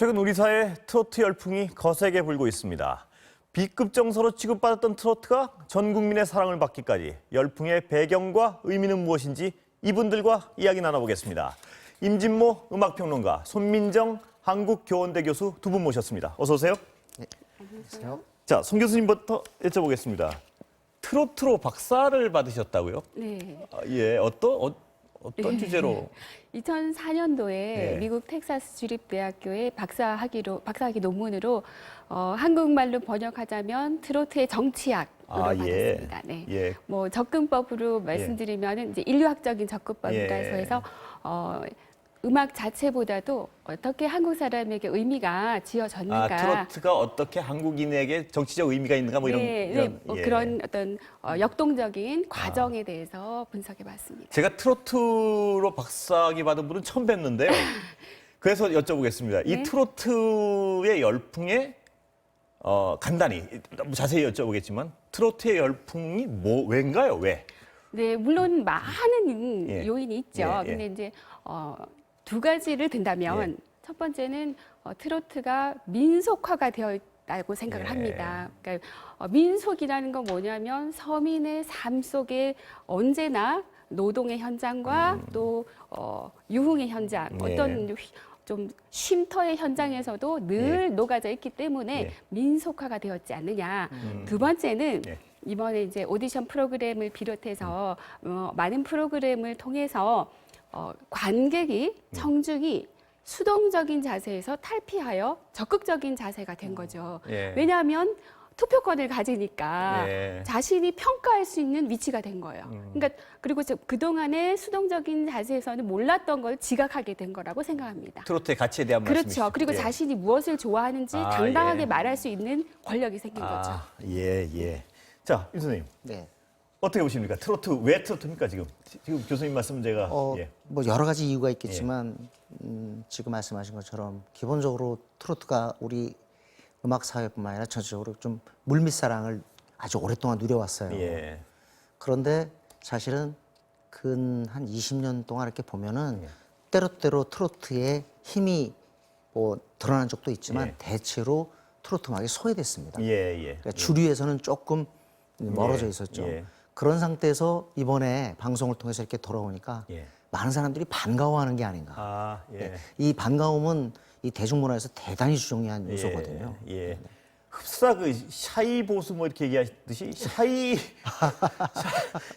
최근 우리 사회에 트로트 열풍이 거세게 불고 있습니다. B급 정서로 취급받았던 트로트가 전 국민의 사랑을 받기까지 열풍의 배경과 의미는 무엇인지 이분들과 이야기 나눠보겠습니다. 임진모 음악평론가, 손민정 한국교원대 교수 두 분 모셨습니다. 어서 오세요. 네, 안녕하세요. 자, 송 교수님부터 여쭤보겠습니다. 트로트로 박사를 받으셨다고요? 네. 예, 어떤 주제로? 2004년도에 네. 미국 텍사스 주립대학교의 박사학위 논문으로 한국말로 번역하자면 트로트의 정치학으로 받았습니다. 네. 예. 뭐 접근법으로 말씀드리면 이제 인류학적인 접근법이라 예. 해서 음악 자체보다도 어떻게 한국 사람에게 의미가 지어졌는가. 트로트가 어떻게 한국인에게 정치적 의미가 있는가 뭐 이런 뭐 예. 그런 어떤 역동적인 과정에 대해서 분석해봤습니다. 제가 트로트로 박사학위 받은 분은 처음 뵀는데요. 그래서 여쭤보겠습니다. 이 네. 트로트의 열풍에 간단히 너무 자세히 여쭤보겠지만 트로트의 열풍이 왜인가요? 왜? 네, 물론 많은 예. 요인이 있죠. 예, 예. 근데 이제 두 가지를 든다면 첫 번째는 트로트가 민속화가 되어 있다고 생각을 예. 합니다. 그러니까 민속이라는 건 뭐냐면 서민의 삶 속에 언제나 노동의 현장과 또 유흥의 현장, 예. 어떤 좀 쉼터의 현장에서도 늘 녹아져 있기 때문에 예. 민속화가 되었지 않느냐. 두 번째는 예. 이번에 이제 오디션 프로그램을 비롯해서 많은 프로그램을 통해서 관객이 청중이 수동적인 자세에서 탈피하여 적극적인 자세가 된 거죠. 예. 왜냐하면 투표권을 가지니까 예. 자신이 평가할 수 있는 위치가 된 거예요. 그러니까 그리고 그동안의 수동적인 자세에서는 몰랐던 걸 지각하게 된 거라고 생각합니다. 트로트의 가치에 대한 말씀이시죠? 그렇죠. 그리고 예. 자신이 무엇을 좋아하는지 당당하게 예. 말할 수 있는 권력이 생긴 거죠. 예. 자, 임 선생님. 네. 어떻게 보십니까? 왜 트로트입니까, 지금? 지금 교수님 말씀 제가 예. 뭐 여러 가지 이유가 있겠지만 지금 말씀하신 것처럼 기본적으로 트로트가 우리 음악 사회뿐만 아니라 전체적으로 좀 물밑사랑을 아주 오랫동안 누려왔어요. 예. 그런데 사실은 근 한 20년 동안 이렇게 보면은 때로때로 트로트의 힘이 뭐 드러난 적도 있지만 예. 대체로 트로트 음악이 소외됐습니다. 예. 그러니까 주류에서는 조금 멀어져 있었죠. 예. 그런 상태에서 이번에 방송을 통해서 이렇게 돌아오니까 예. 많은 사람들이 반가워하는 게 아닌가. 예. 이 반가움은 이 대중문화에서 대단히 중요한 요소거든요. 예. 흡사 샤이 보수 뭐 이렇게 얘기하듯이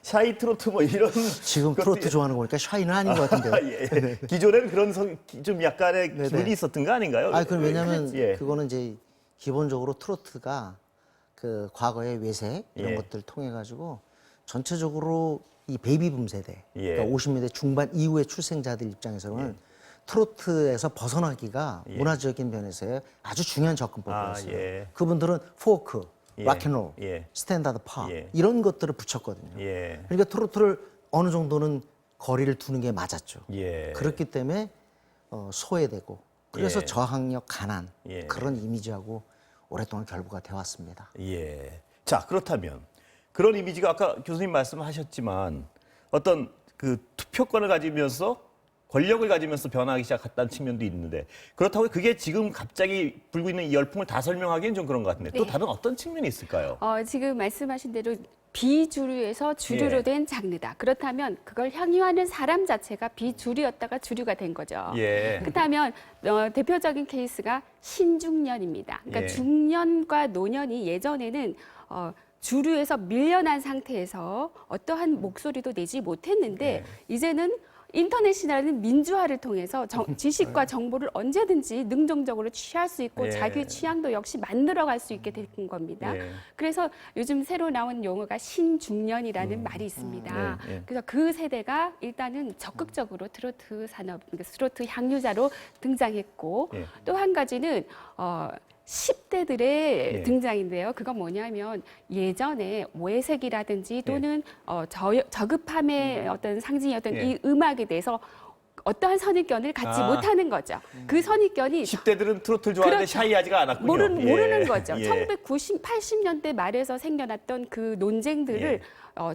샤이 트로트 뭐 이런 지금 트로트 좋아하는 거 보니까 샤이는 아닌 것 같은데요. 예. 기존에는 그런 좀 약간의 네네. 기분이 있었던 거 아닌가요? 그럼 왜냐하면 예. 그거는 이제 기본적으로 트로트가 그 과거의 외세 이런 예. 것들을 통해 가지고 전체적으로 이 베이비붐 세대, 예. 그러니까 50년대 중반 이후의 출생자들 입장에서는 트로트에서 벗어나기가 문화적인 면에서의 아주 중요한 접근법이었어요. 예. 그분들은 포크, 예. 락앤롤, 예. 스탠다드 팝 예. 이런 것들을 붙였거든요. 예. 그러니까 트로트를 어느 정도는 거리를 두는 게 맞았죠. 예. 그렇기 때문에 소외되고 그래서 예. 저항력, 가난 예. 그런 이미지하고 오랫동안 결부가 되어 왔습니다. 예. 자, 그렇다면 그런 이미지가 아까 교수님 말씀하셨지만 어떤 그 투표권을 가지면서 권력을 가지면서 변하기 시작했다는 측면도 있는데 그렇다고 그게 지금 갑자기 불고 있는 이 열풍을 다 설명하기엔 좀 그런 것 같은데 또 네. 다른 어떤 측면이 있을까요? 지금 말씀하신 대로 비주류에서 주류로 예. 된 장르다. 그렇다면 그걸 향유하는 사람 자체가 비주류였다가 주류가 된 거죠. 예. 그렇다면 대표적인 케이스가 신중년입니다. 그러니까 예. 중년과 노년이 예전에는 주류에서 밀려난 상태에서 어떠한 목소리도 내지 못했는데 이제는 인터넷이라는 민주화를 통해서 지식과 정보를 언제든지 능동적으로 취할 수 있고 예. 자기 취향도 역시 만들어갈 수 있게 된 겁니다. 예. 그래서 요즘 새로 나온 용어가 신중년이라는 말이 있습니다. 예. 그래서 그 세대가 일단은 적극적으로 트로트 산업, 그러니까 트로트 향유자로 등장했고 예. 또 한 가지는 10대들의 예. 등장인데요. 그건 뭐냐면 예전에 외색이라든지 또는 저급함의 어떤 상징이었던 예. 이 음악에 대해서 어떠한 선입견을 갖지 아. 못하는 거죠. 그 선입견이 10대들은 트로트를 좋아하는데 그렇죠. 샤이하지가 않았군요. 모르는 거죠. 예. 1990, 80년대 말에서 생겨났던 그 논쟁들을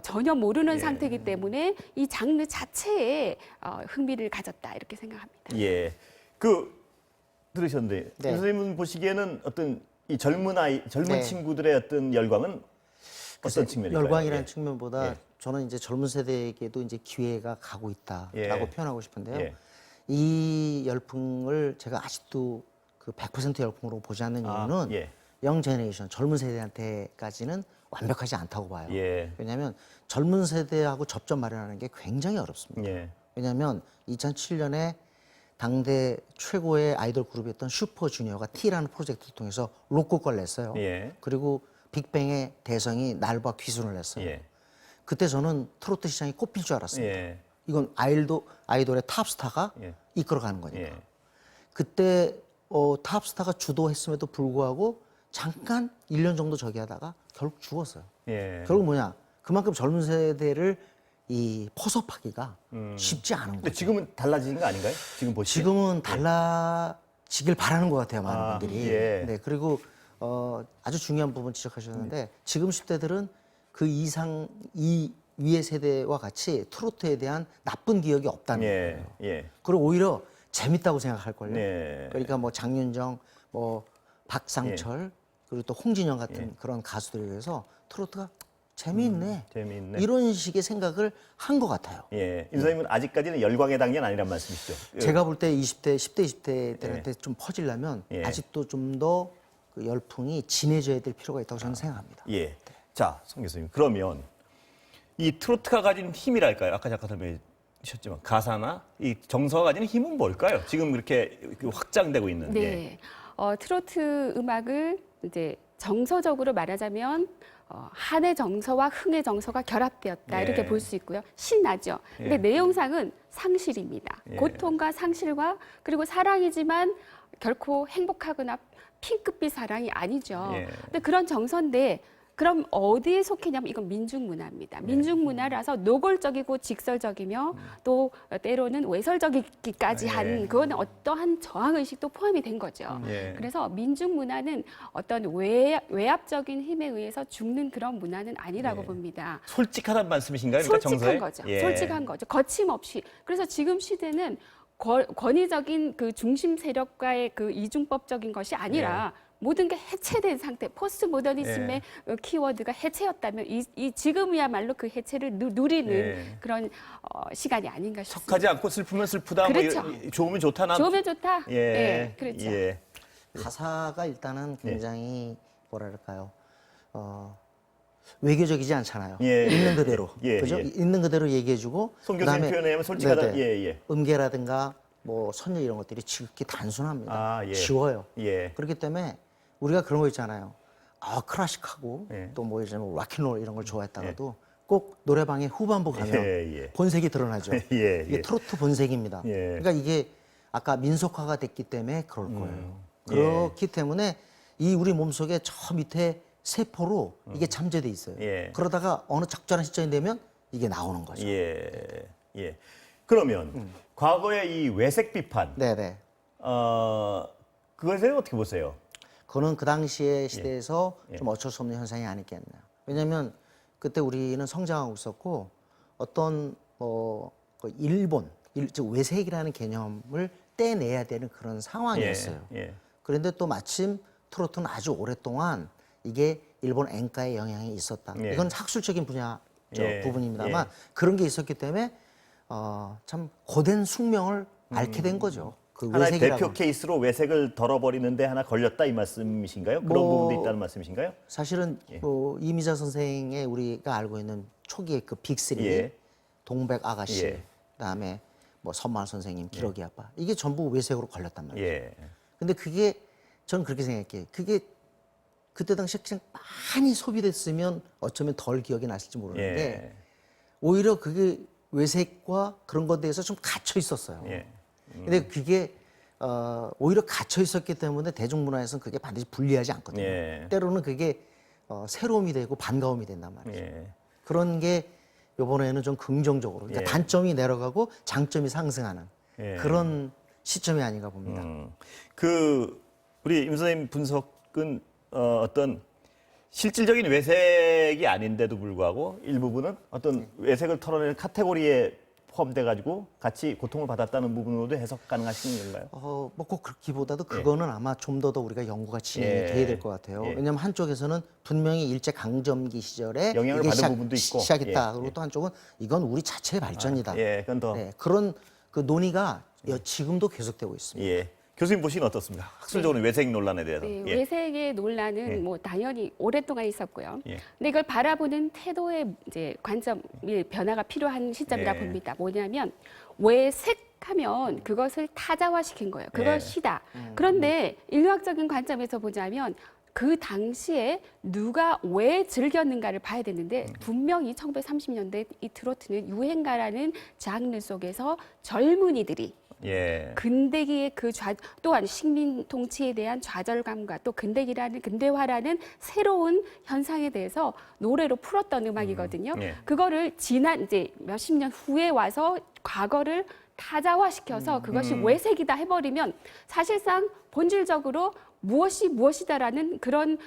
전혀 모르는 상태이기 때문에 이 장르 자체에 흥미를 가졌다 이렇게 생각합니다. 예. 들으셨는데 네. 선생님은 보시기에는 어떤 이 젊은 네. 친구들의 어떤 열광은 어떤 측면일까요? 열광이라는 예. 측면보다 예. 저는 이제 젊은 세대에게도 이제 기회가 가고 있다라고 예. 표현하고 싶은데요. 예. 이 열풍을 제가 아직도 그 100% 열풍으로 보지 않는 이유는 예. 영 제네레이션 젊은 세대한테까지는 완벽하지 않다고 봐요. 예. 왜냐하면 젊은 세대하고 접점 마련하는 게 굉장히 어렵습니다. 예. 왜냐하면 2007년에 당대 최고의 아이돌 그룹이었던 슈퍼주니어가 T라는 프로젝트를 통해서 로코걸 냈어요. 예. 그리고 빅뱅의 대성이 날과 귀순을 냈어요. 예. 그때 저는 트로트 시장이 꼽힐 줄 알았습니다. 예. 이건 아이돌의 탑스타가 예. 이끌어가는 거니까. 예. 그때 탑스타가 주도했음에도 불구하고 잠깐 1년 정도 저기 하다가 결국 죽었어요. 예. 결국 뭐냐? 그만큼 젊은 세대를 이 포섭하기가 쉽지 않은 근데 거죠. 지금은 달라진 거 아닌가요? 지금 보시면 지금은 달라지길 바라는 것 같아요, 많은 아, 분들이. 예. 네, 그리고 아주 중요한 부분 지적하셨는데 지금 10대들은 그 이상 이 위의 세대와 같이 트로트에 대한 나쁜 기억이 없다는 예. 거예요. 예. 그리고 오히려 재밌다고 생각할 걸요. 네. 그러니까 뭐 장윤정, 뭐 박상철 그리고 또 홍진영 같은 그런 가수들에 대해서 트로트가 재미있네. 재미있네. 이런 식의 생각을 한 것 같아요. 예. 임 선생님은 아직까지는 열광의 단계는 아니란 말씀이시죠? 제가 볼 때 20대, 10대, 20대들한테 좀 퍼지려면 예. 아직도 좀 더 그 열풍이 진해져야 될 필요가 있다고 저는 생각합니다. 예. 자, 송 교수님. 그러면 이 트로트가 가진 힘이랄까요? 아까 잠깐 설명하셨지만 가사나 이 정서가 가지는 힘은 뭘까요? 지금 이렇게 확장되고 있는. 네. 예. 트로트 음악을 이제 정서적으로 말하자면 한의 정서와 흥의 정서가 결합되었다 예. 이렇게 볼 수 있고요. 신나죠. 근데 예. 내용상은 상실입니다. 예. 고통과 상실과 그리고 사랑이지만 결코 행복하거나 핑크빛 사랑이 아니죠. 예. 근데 그런 정서인데 그럼 어디에 속했냐면 이건 민중문화입니다. 민중문화라서 노골적이고 직설적이며 또 때로는 외설적이기까지 한 그건 어떠한 저항의식도 포함이 된 거죠. 예. 그래서 민중문화는 어떤 외압적인 힘에 의해서 죽는 그런 문화는 아니라고 봅니다. 솔직하다는 말씀이신가요? 그러니까 솔직한 정서에? 거죠. 예. 솔직한 거죠. 거침없이. 그래서 지금 시대는 권위적인 그 중심 세력과의 그 이중법적인 것이 아니라 모든 게 해체된 상태, 포스트 모더니즘의 키워드가 해체였다면 이 지금이야말로 그 해체를 누리는 그런 시간이 아닌가 싶습니다. 속하지 않고 슬프면 슬프다. 그렇죠. 뭐 좋으면 좋다. 난 좋으면 좋다. 예. 네, 그렇죠. 예. 가사가 일단은 굉장히 뭐랄까요? 외교적이지 않잖아요. 예. 있는 그대로. 예, 그죠? 예. 있는 그대로 얘기해주고 송 교수님 표현하면 솔직하다. 네네. 예, 예. 음계라든가 뭐 선율 이런 것들이 지극히 단순합니다. 아, 예. 쉬워요. 예. 그렇기 때문에 우리가 그런 거 있잖아요. 클래식하고 예. 또 뭐 예를 들면 락앤롤 이런 걸 좋아했다가도 꼭 노래방에 후반부 가면 예, 예. 본색이 드러나죠. 예, 이게 예. 트로트 본색입니다. 예. 그러니까 이게 아까 민속화가 됐기 때문에 그럴 거예요. 예. 그렇기 때문에 이 우리 몸속에 저 밑에 세포로 이게 잠재돼 있어요. 예. 그러다가 어느 적절한 시점이 되면 이게 나오는 거죠. 예. 예. 그러면 과거의 이 외색 비판 네네. 그것에 대해 어떻게 보세요? 그거는 그 당시의 시대에서 예. 좀 어쩔 수 없는 현상이 아니겠나. 왜냐하면 그때 우리는 성장하고 있었고 어떤 그 일본, 즉 외색이라는 개념을 떼내야 되는 그런 상황이었어요. 예. 그런데 또 마침 트로트는 아주 오랫동안 이게 일본 엔카의 영향이 있었다. 예. 이건 학술적인 분야 예. 부분입니다만 그런 게 있었기 때문에 참 고된 숙명을 앓게 된 거죠. 그 하나의 외색이라고. 대표 케이스로 외색을 덜어버리는데 하나 걸렸다 이 말씀이신가요? 그런 뭐, 부분도 있다는 말씀이신가요? 사실은 뭐 이미자 선생의 우리가 알고 있는 초기의 그 빅3 예. 동백 아가씨 예. 그다음에 뭐 선마을 선생님 기러기 아빠 이게 전부 외색으로 걸렸단 말이에요. 예. 근데 그게 저는 그렇게 생각해요. 그게 그때 당시에 그냥 많이 소비됐으면 어쩌면 덜 기억이 났을지 모르는데 예. 오히려 그게 외색과 그런 것에 대해서 좀 갇혀 있었어요. 예. 근데 그게 오히려 갇혀 있었기 때문에 대중문화에서는 그게 반드시 불리하지 않거든요. 예. 때로는 그게 새로움이 되고 반가움이 된단 말이죠. 예. 그런 게 이번에는 좀 긍정적으로 그러니까 예. 단점이 내려가고 장점이 상승하는 예. 그런 시점이 아닌가 봅니다. 그 우리 임 선생님 분석은 어떤 실질적인 외색이 아닌데도 불구하고 일부분은 어떤 외색을 털어내는 카테고리에 포함돼 가지고 같이 고통을 받았다는 부분으로도 해석 가능하신 건가요? 뭐 꼭 그렇기보다도 그거는 아마 좀 더 우리가 연구가 진행이 예. 돼야 될 것 같아요. 예. 왜냐하면 한쪽에서는 분명히 일제 강점기 시절에 영향을 이게 받은 부분도 있고. 시작했다. 예. 그리고 또 한쪽은 이건 우리 자체의 발전이다. 예, 그건 더 네, 그런 그 논의가 지금도 계속되고 있습니다. 예. 교수님 보시기는 어떻습니까? 학술적으로 외색 논란에 대해서. 네, 예. 외색의 논란은 예. 뭐 당연히 오랫동안 있었고요. 예. 근데 이걸 바라보는 태도의 이제 관점이 변화가 필요한 시점이라 예. 봅니다. 뭐냐면 외색하면 그것을 타자화시킨 거예요. 예. 그것이다. 그런데 인류학적인 관점에서 보자면 그 당시에 누가 왜 즐겼는가를 봐야 되는데 분명히 1930년대 이 트로트는 유행가라는 장르 속에서 젊은이들이 예. 근대기의 또한 식민 통치에 대한 좌절감과 또 근대화라는 새로운 현상에 대해서 노래로 풀었던 음악이거든요. 예. 그거를 지난 이제 몇십 년 후에 와서 과거를 타자화시켜서 그것이 외색이다 해버리면 사실상 본질적으로 무엇이 무엇이다라는 그런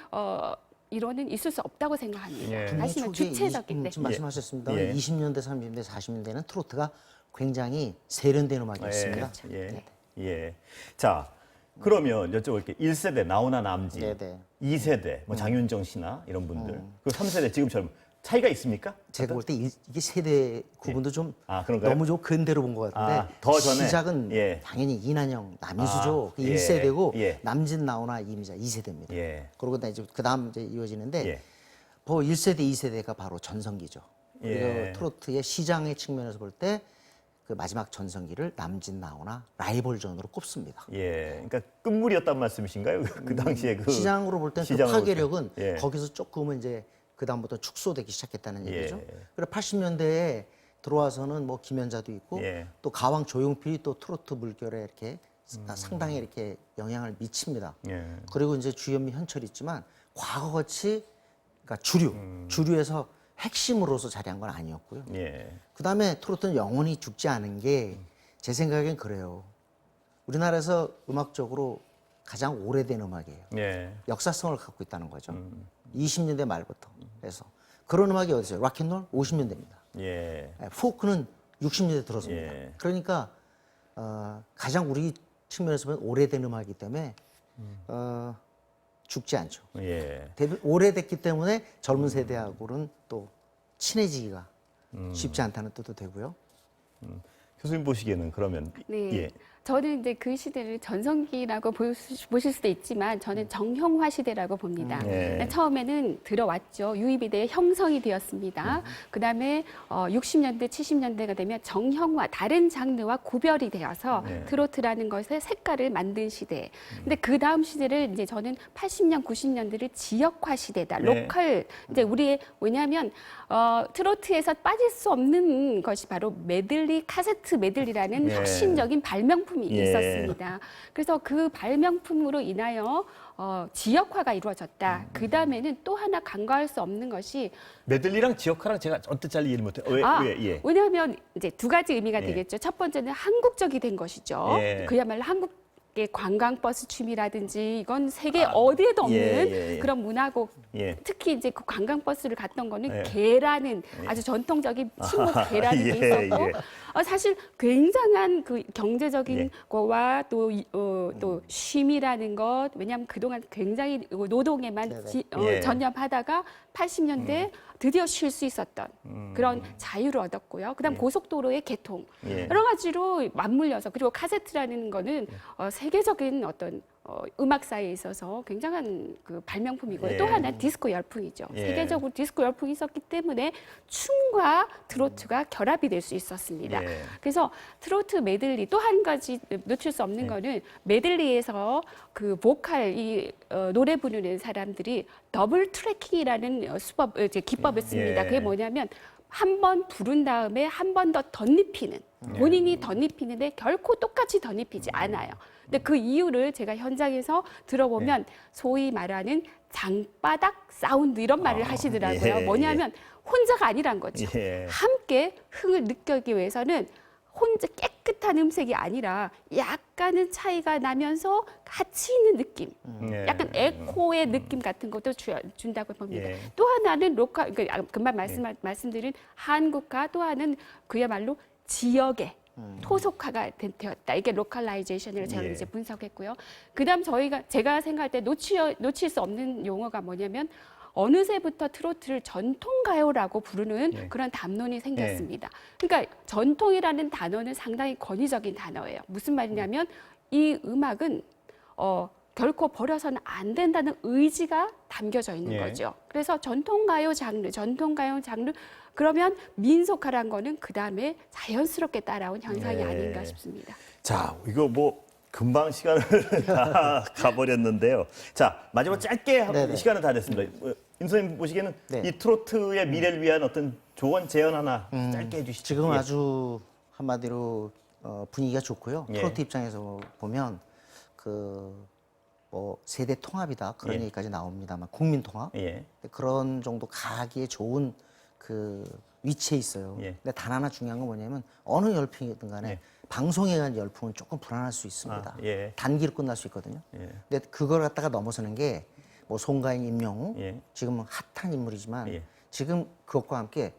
이론은 있을 수 없다고 생각합니다. 예. 사실은 초기에 주체적인 데. 지금 말씀하셨습니다. 예. 20년대, 30년대, 40년대는 트로트가 굉장히 세련된 음악이었습니다. 예. 예. 자, 그러면 여쭤볼게요. 1세대 나훈아 남진, 네네. 2세대 뭐 장윤정 씨나 이런 분들, 그리고 3세대 지금처럼 차이가 있습니까? 제가 볼 때 이게 세대 구분도 좀 아, 그런가요? 너무 좀 근대로 본 것 같은데 아, 더 전에? 시작은 예. 당연히 이난영, 남희수죠. 아, 예. 1세대고 예. 남진, 나훈아, 이미자 2세대입니다. 예. 그러고 이제 그다음 이제 이어지는데 예. 1세대, 2세대가 바로 전성기죠. 예. 그리고 트로트의 시장의 측면에서 볼 때 그 마지막 전성기를 남진, 나훈아 라이벌전으로 꼽습니다. 예. 그러니까 끝물이었단 말씀이신가요? 그 당시에 그 시장으로 볼 때 그 시장으로 볼 때. 파괴력은 예. 거기서 조금은 이제 그 다음부터 축소되기 시작했다는 예. 얘기죠. 그리고 80년대에 들어와서는 뭐 김연자도 있고 예. 또 가왕 조용필이 또 트로트 물결에 이렇게 상당히 이렇게 영향을 미칩니다. 예. 그리고 이제 주현미, 현철이 있지만 과거같이 그러니까 주류에서 핵심으로서 자리한 건 아니었고요. 예. 그다음에 트로트는 영원히 죽지 않은 게 제 생각엔 그래요. 우리나라에서 음악적으로 가장 오래된 음악이에요. 예. 역사성을 갖고 있다는 거죠. 20년대 말부터 해서 그런 음악이 어디서요? 락앤롤 50년대입니다. 예. 포크는 60년대 들어섭니다. 예. 그러니까 가장 우리 측면에서 보면 오래된 음악이기 때문에 죽지 않죠. 예. 오래됐기 때문에 젊은 세대하고는 또 친해지기가 쉽지 않다는 뜻도 되고요. 교수님 보시기에는 그러면 네. 예. 저는 이제 그 시대를 전성기라고 보실 수도 있지만 저는 정형화 시대라고 봅니다. 예. 처음에는 들어왔죠. 유입이 돼 형성이 되었습니다. 그다음에 60년대, 70년대가 되면 정형화, 다른 장르와 구별이 되어서 예. 트로트라는 것의 색깔을 만든 시대. 근데 그 다음 시대를 이제 저는 80년, 90년대를 지역화 시대다. 예. 로컬. 이제 우리의 왜냐하면 트로트에서 빠질 수 없는 것이 바로 메들리, 카세트 메들리라는 예. 혁신적인 발명품이 예. 있었습니다. 그래서 그 발명품으로 인하여 지역화가 이루어졌다. 그 다음에는 또 하나 간과할 수 없는 것이 메들리랑 지역화랑 제가 언뜻 잘 이해를 못해요. 왜? 예. 왜냐하면 이제 두 가지 의미가 예. 되겠죠. 첫 번째는 한국적이 된 것이죠. 예. 그야말로 한국의 관광버스 춤이라든지 이건 세계 어디에도 없는 예. 그런 문화곡. 예. 특히 이제 그 관광버스를 갔던 거는 예. 개라는 아주 전통적인 친목 개라는 게 예, 있었고 예. 사실 굉장한 그 경제적인 예. 거와 또 쉼이라는 것 왜냐하면 그동안 굉장히 노동에만 예. 전념하다가 80년대 드디어 쉴 수 있었던 그런 자유를 얻었고요. 그다음 고속도로의 개통 예. 여러 가지로 맞물려서 그리고 카세트라는 거는 세계적인 어떤 음악사에 있어서 굉장한 그 발명품이고요. 예. 또 하나 디스코 열풍이죠. 예. 세계적으로 디스코 열풍이 있었기 때문에 춤과 트로트가 결합이 될 수 있었습니다. 예. 그래서 트로트 메들리 또 한 가지 놓칠 수 없는 거는 메들리에서 그 보컬 이 노래 부르는 사람들이 더블 트래킹이라는 수법 이제 기법을 씁니다. 예. 그게 뭐냐면 한 번 부른 다음에 한 번 더 덧입히는 본인이 덧입히는데 결코 똑같이 덧입히지 않아요. 근데 그 이유를 제가 현장에서 들어보면 소위 말하는 장바닥 사운드 이런 말을 하시더라고요. 예, 뭐냐면 혼자가 아니란 거죠. 예. 함께 흥을 느끼기 위해서는 혼자 깨끗한 음색이 아니라 약간은 차이가 나면서 같이 있는 느낌. 예. 약간 에코의 느낌 같은 것도 준다고 봅니다. 예. 또 하나는 로컬, 금방 말씀드린 한국과 또 하나는 그야말로 지역에 토속화가 되었다. 이게 로컬라이제이션이라고 저는 예. 이제 분석했고요. 그다음 제가 생각할 때 놓칠 수 없는 용어가 뭐냐면 어느새부터 트로트를 전통가요라고 부르는 예. 그런 담론이 생겼습니다. 그러니까 전통이라는 단어는 상당히 권위적인 단어예요. 무슨 말이냐면 이 음악은 결코 버려서는 안 된다는 의지가 담겨져 있는 예. 거죠. 그래서 전통가요 장르 그러면 민속화란 거는 그 다음에 자연스럽게 따라온 현상이 예. 아닌가 싶습니다. 자, 이거 뭐 금방 시간을 다 가버렸는데요. 자, 마지막 짧게 네네. 시간은 다 됐습니다. 임 선생님 보시기에는 네. 이 트로트의 미래를 위한 어떤 조언, 제언 하나 짧게 해주시죠. 지금 예. 아주 한마디로 분위기가 좋고요. 예. 트로트 입장에서 보면 뭐 세대 통합이다 그런 예. 얘기까지 나옵니다만 국민 통합 예. 그런 정도 가기에 좋은 그 위치에 있어요. 예. 근데 단 하나 중요한 건 뭐냐면 어느 열풍이든 간에 예. 방송에 대한 열풍은 조금 불안할 수 있습니다. 아, 예. 단기로 끝날 수 있거든요. 예. 근데 그걸 갖다가 넘어서는 게 뭐 송가인, 임영웅 예. 지금은 핫한 인물이지만 예. 지금 그것과 함께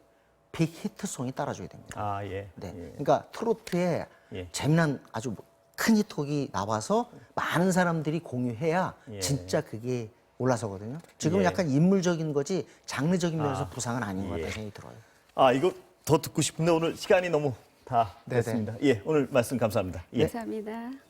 빅히트송이 따라줘야 됩니다. 아, 예. 네. 예. 그러니까 트로트에 예. 재미난 아주 큰 히트곡이 나와서 많은 사람들이 공유해야 예. 진짜 그게 올라서거든요. 지금은 예. 약간 인물적인 거지 장르적인 면에서 아. 부상은 아닌 것 예. 같다는 생각이 들어요. 아, 이거 더 듣고 싶은데 오늘 시간이 너무 다 네네. 됐습니다. 예, 오늘 말씀 감사합니다. 예. 감사합니다.